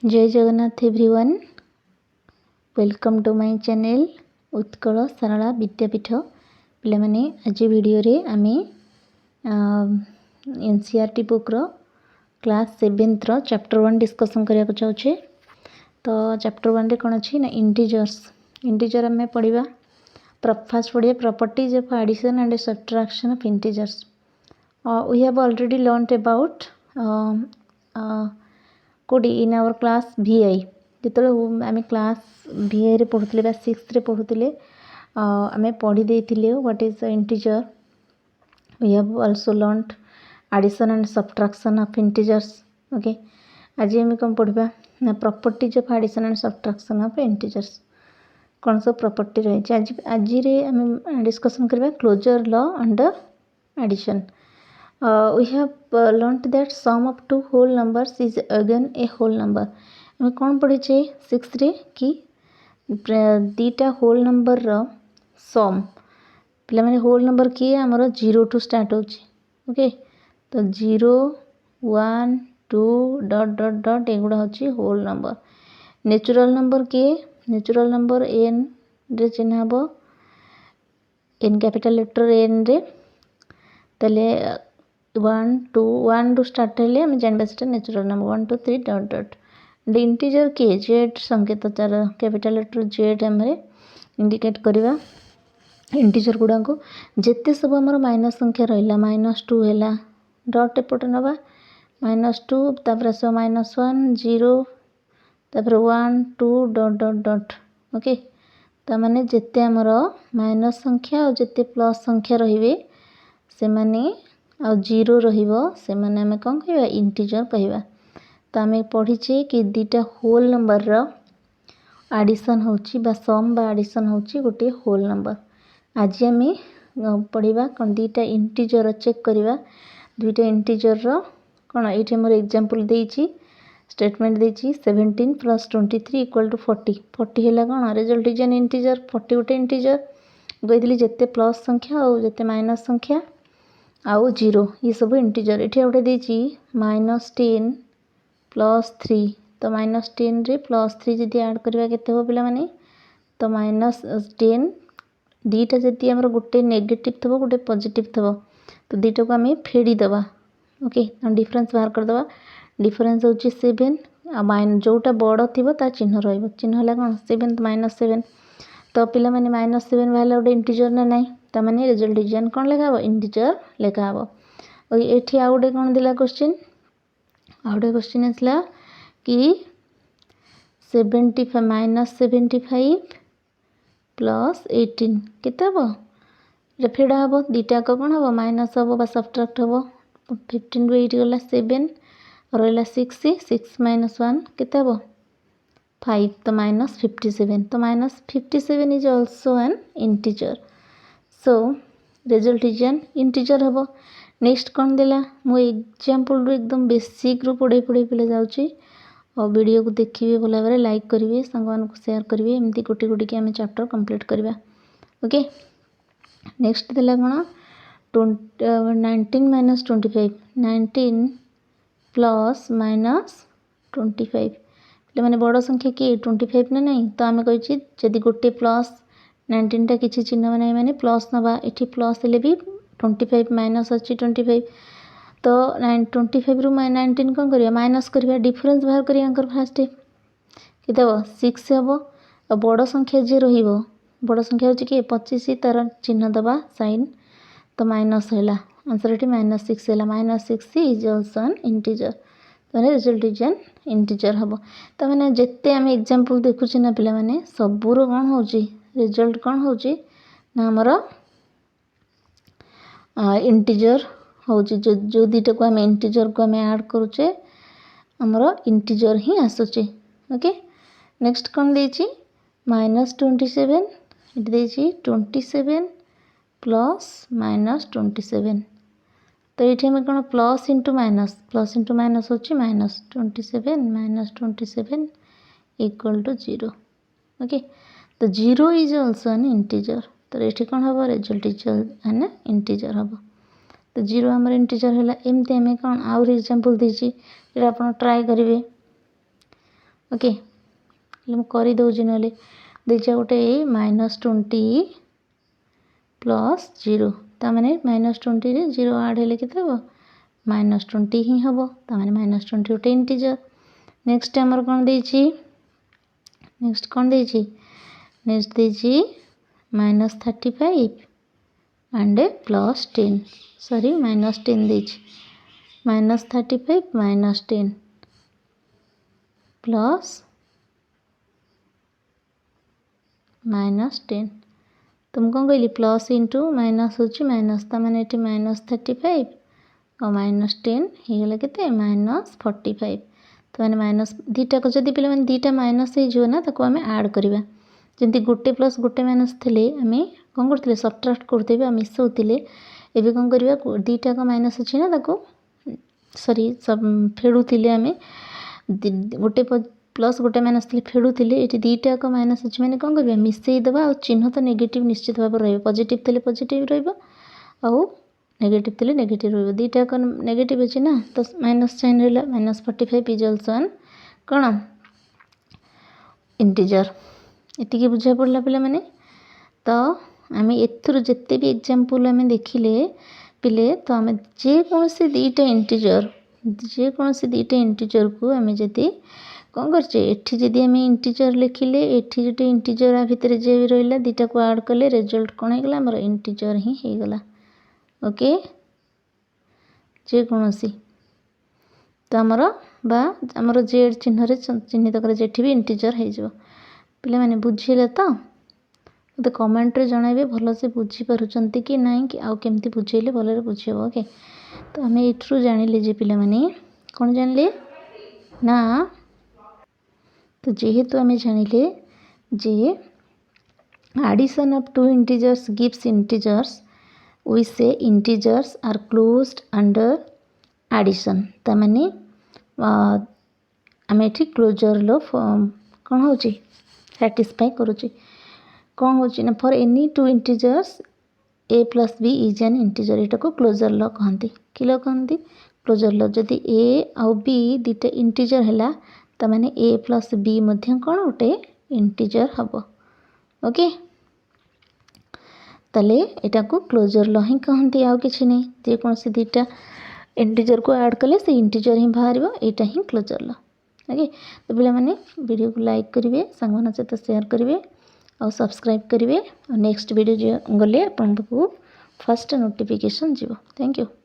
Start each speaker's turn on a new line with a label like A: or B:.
A: जय Jagannath everyone, welcome to my channel Utkal Sarala Vidyapith. पे मैंने आज वीडियो रे आमे एनसीईआरटी बुक रो क्लास 7th रो चैप्टर 1 डिस्कशन करने चाहूँचे। तो चैप्टर 1 रे कौन अच्छी ना इंटीजर आम पढ़ा। फास्ट पढ़िए properties of addition and subtraction of integers. We have already learned about कोडी इन आवर क्लास VI जो आम क्लास VI रे पढ़ुले 6th रे पढ़ुले आम पढ़ी देथिले what is integer. We have also learned addition and subtraction of integers. Okay, आज आम कौन पढ़ा ना properties of addition and subtraction of integers. कौन सब प्रॉपर्टी रही आज आज आम डिस्कशन करबा closure law under addition. We have learnt that sum of two whole numbers is again a whole number। आम कौन पढ़े 6th रे कि दीटा होल नंबर रो सम पे मैंने होल नंबर किए आमर 0 टू स्टार्ट हो। ओके, तो 0 1 2 डॉट डॉट डॉट एगुड़ा हूँ होल नंबर। नेचुरल नंबर किए नेचुरल नंबर n रे चिन्ह हम n कैपिटल लेटर n रे तेले 1 टू स्टार्ट हेले आम जानबा से natural number 1 2 3 dot dot. Integer किए जेड संकेत तार कैपिटल लेटर जेड आम इंडिकेट करवा इंटीजर गुड़ा को जिते सब आम माइनस संख्या रहा -2 है डॉट एपटे नवा -2 तापर आस -1 0 तापर 1 2 डॉट डॉट डॉट। ओके, तो मैंने जिते आमर माइनस संख्या और जिते प्लस संख्या रे से माने आ 0 रहिबो से माने आम कौन कहवा इंटीजर कहवा। तो आम पढ़ीचे कि दीटा होल नंबर रो एडिशन होची बा सम बा एडिशन होची गोटे होल नंबर। आज आम पढ़ा कौन दीटा इंटीजर चेक करवा दुईटा इंटीजर रो कौन ये मोर एग्जांपल देइची स्टेटमेंट देइची 17 + 23 = 40। 40 है कौन रिजल्ट इज एन इंटीजर। 40 गोटे इंटीजर कही जिते प्लस संख्या और जिते माइनस संख्या आउ 0 ये सब इंटीजर। ये गोटे देइची -10 + 3 तो -10 रे +3 जदि ऐड करवा केते हो पिला माने तो -10 दीटा जदि आमर गोटे नेगेटिव थबो गोटे पॉजिटिव थबो तो दीटा को आम फेड़ी दबा। ओके, डिफरेंस बाहर कर दबा। डिफरेंस होची 7 आ माइन जोटा बड़ थिबो ता चिन्ह रहइबो। चिन्ह हला कोन 7 तो -7 तो पिला माने -7 वाला गोटे इंटीजर ना नाही ता माने रिजल्ट इज कोन लिखा हबो इंटीजर लिखा हबो। ओके, एठी आ गोटे कोन दिला क्वेश्चन आ गोटे क्वेश्चन आसला कि 75 -75 + 18 केते हबो ये फेड़ा हबो दीटा को कोन हबो माइनस हबो बा सब्ट्रैक्ट हबो। 15 रू 8 गला 7 रहा 6 6 - 1 केते हबो 5 तो -57 तो -57 is also an integer. So result is an integer हबो। नेक्स्ट कौन देला मो एग्जांपल रू एकदम बेसिक रू पढ़े पे जाउची और वीडियो को देखिए भला भाव लाइक करेंगे सांग को शेयर करेंगे एमती गोटी गोटी के आम चैप्टर कंप्लीट करवा। ओके, नेक्स्ट देला कौन 19 - 25 19 + -25 पे मैंने बड़ संख्या किए 25 ना नहीं तो आम कही जदि गोटे प्लस 19 टा किसी चिन्ह नहीं मैंने प्लस नवा ये प्लस हेले भी 25 माइनस अच्छी 25 तो 25 रू 19 कौन करवा माइनस करवा डिफरेंस बाहर करिया फास्ट केते हम 6 हम और बड़ संख्या जी रहिबो बड़ संख्या होची कि 25 तार चिन्ह दबा साइन तो माइनस है आंसर ये -6 है -6 इज आल्सो एन इंटीजर तो रिजल्ट इज एन इंटीजर हम। तो मैंने जिते आम एग्जांपल देखुचे ना पिला माने सबूर कौन होची रिजल्ट कौन होची ना हमर इंटीजर होची जो दीटा को आम इंटीजर को आम ऐड करूचे हमर इंटीजर ही आसुचे। ओके, नेक्स्ट कौन देची -27 इट देची 27 + -27 तो ये आम कौन प्लस इंटू माइनस होची -27 -27 = 0। ओके, तो 0 इज आल्सो एन इंटीजर तो ये कौन हम रिजल्ट इज एन इंटीजर हम। तो 0 आमर इंटीजर है एमती आम कौन आउर एग्जांपल देची आप ट्राए करेंगे। ओके ମୁଁ କରିଦେଉଛି ନହେଲେ ଦେଇଛ ଗୋଟେ -20 ପ୍ଲସ୍ 0 ତାମାନେ -20ରେ 0 ଆଡ଼୍ ହେଲେ କେତେ ହେବ -20 ହିଁ ହେବ ତାମାନେ -20 ଗୋଟେ ଇଣ୍ଟିଜର। ନେକ୍ସଟ ଆମର କ'ଣ ଦେଇଛି ନେକ୍ସଟ ଦେଇଛି -35 and +10 ସରି -10 ଦେଇଛି -35 -10 ପ୍ଲସ୍ -10 तो ମୁଁ କ'ଣ କହିଲି ପ୍ଲସ୍ ଇଣ୍ଟୁ ମାଇନସ୍ ହେଉଛି ମାଇନସ୍ ତାମାନେ ଏଠି -35 ଆଉ -10 ହେଇଗଲା କେତେ -45 ତାମାନେ ମାଇନସ୍ ଦୁଇଟାକ ଯଦି ପିଲାମାନେ ଦୁଇଟା ମାଇନସ୍ ହେଇଯିବ ନା ତାକୁ ଆମେ ଆଡ଼୍ କରିବା ଯେମିତି ଗୋଟେ ପ୍ଲସ୍ ଗୋଟେ ମାଇନସ୍ ଥିଲେ ଆମେ କ'ଣ କରୁଥିଲେ ସବଟ୍ରାକ୍ଟ କରୁଥିଲେ ଆଉ ମିଶାଉଥିଲେ ଏବେ କ'ଣ କରିବା ଦୁଇଟାକ ମାଇନସ୍ ଅଛି ନା ତାକୁ ସରି ଫେଡ଼ୁଥିଲେ ଆମେ ଗୋଟେ ପ୍ଲସ୍ ଗୋଟେ ମାଇନସ୍ ଥିଲେ ଫେଡ଼ୁଥିଲେ ଏଠି ଦୁଇଟାକ ମାଇନସ୍ ଅଛି ମାନେ କ'ଣ କରିବା ମିଶାଇ ଦେବା ଆଉ ଚିହ୍ନ ତ ନେଗେଟିଭ୍ ନିଶ୍ଚିତ ଭାବରେ ରହିବ ପଜିଟିଭ୍ ଥିଲେ ପଜିଟିଭ୍ ରହିବ ଆଉ ନେଗେଟିଭ୍ ଥିଲେ ନେଗେଟିଭ୍ ରହିବ ଦୁଇଟାକ ନେଗେଟିଭ୍ ଅଛି ନା ତ ମାଇନସ୍ ସାଇନ୍ ରହିଲା -45 ଇଜ୍ ଅଲସୋ ଆନ୍ କ'ଣ ଇଣ୍ଟିଜର ଏତିକି ବୁଝା ପଡ଼ିଲା ପିଲାମାନେ ତ ଆମେ ଏଥିରୁ ଯେତେ ବି ଏକ୍ଜାମ୍ପଲ୍ ଆମେ ଦେଖିଲେ ପିଲେ ତ ଆମେ ଯେକୌଣସି ଦୁଇଟା ଇଣ୍ଟିଜରକୁ ଆମେ ଯଦି କ'ଣ କରୁଛେ ଏଠି ଯଦି ଆମେ ଇଣ୍ଟିଜର ଲେଖିଲେ ଏଠି ଗୋଟେ ଇଣ୍ଟିଜର ଭିତରେ ଯେ ବି ରହିଲା ଦୁଇଟାକୁ ଆଡ଼୍ କଲେ ରେଜଲ୍ଟ କ'ଣ ହେଇଗଲା ଆମର ଇଣ୍ଟିଜର ହିଁ ହେଇଗଲା ଓକେ ଯେକୌଣସି ତ ଆମର ଜେଡ୍ ଚିହ୍ନରେ ଚିହ୍ନିତ କରାଯାଏ ଏଠି ବି ଇଣ୍ଟିଜର ହେଇଯିବ ପିଲାମାନେ ବୁଝିଲେ ତ ମୋତେ କମେଣ୍ଟରେ ଜଣାଇବେ ଭଲସେ ବୁଝିପାରୁଛନ୍ତି କି ନାହିଁ କି ଆଉ କେମିତି ବୁଝେଇଲେ ଭଲରେ ବୁଝିହେବ ଓକେ ତ ଆମେ ଏଥିରୁ ଜାଣିଲେ ଯେ ପିଲାମାନେ କ'ଣ ଜାଣିଲେ ନା ତ ଯେହେତୁ ଆମେ ଜାଣିଲେ ଯେ addition of two integers gives integers we say integers are closed under addition ତାମାନେ ଆମେ ଏଠି କ୍ଲୋଜର୍ର କ'ଣ ହେଉଛି ସାଟିସ୍ଫାଇ କରୁଛି କ'ଣ ହେଉଛି ନା for any two integers a plus b is an integer ଏଟାକୁ କ୍ଲୋଜର୍ ଲ କହନ୍ତି କି ଲ କହନ୍ତି କ୍ଲୋଜର୍ ଲ ଯଦି a ଆଉ b ଦୁଇଟା ଇଣ୍ଟିଜର ହେଲା ତାମାନେ a plus b ମଧ୍ୟ କ'ଣ ଗୋଟେ ଇଣ୍ଟିଜର ହେବ ଓକେ ତାହେଲେ ଏଟାକୁ କ୍ଲୋଜର୍ ଲ ହିଁ କହନ୍ତି ଆଉ କିଛି ନାହିଁ ଯେକୌଣସି ଦୁଇଟା ଇଣ୍ଟିଜରକୁ ଆଡ଼୍ କଲେ ସେ ଇଣ୍ଟିଜର ହିଁ ବାହାରିବ ଏଇଟା ହିଁ କ୍ଲୋଜର୍ ଲ ଓକେ ତ ପିଲାମାନେ ଭିଡ଼ିଓକୁ ଲାଇକ୍ କରିବେ ସାଙ୍ଗମାନଙ୍କ ସହିତ ସେୟାର କରିବେ ଆଉ ସବସ୍କ୍ରାଇବ୍ କରିବେ ଆଉ ନେକ୍ସଟ ଭିଡ଼ିଓ ଗଲେ ଆପଣଙ୍କ ପାଖକୁ ଫାଷ୍ଟ ନୋଟିଫିକେସନ୍ ଯିବ ଥ୍ୟାଙ୍କ ୟୁ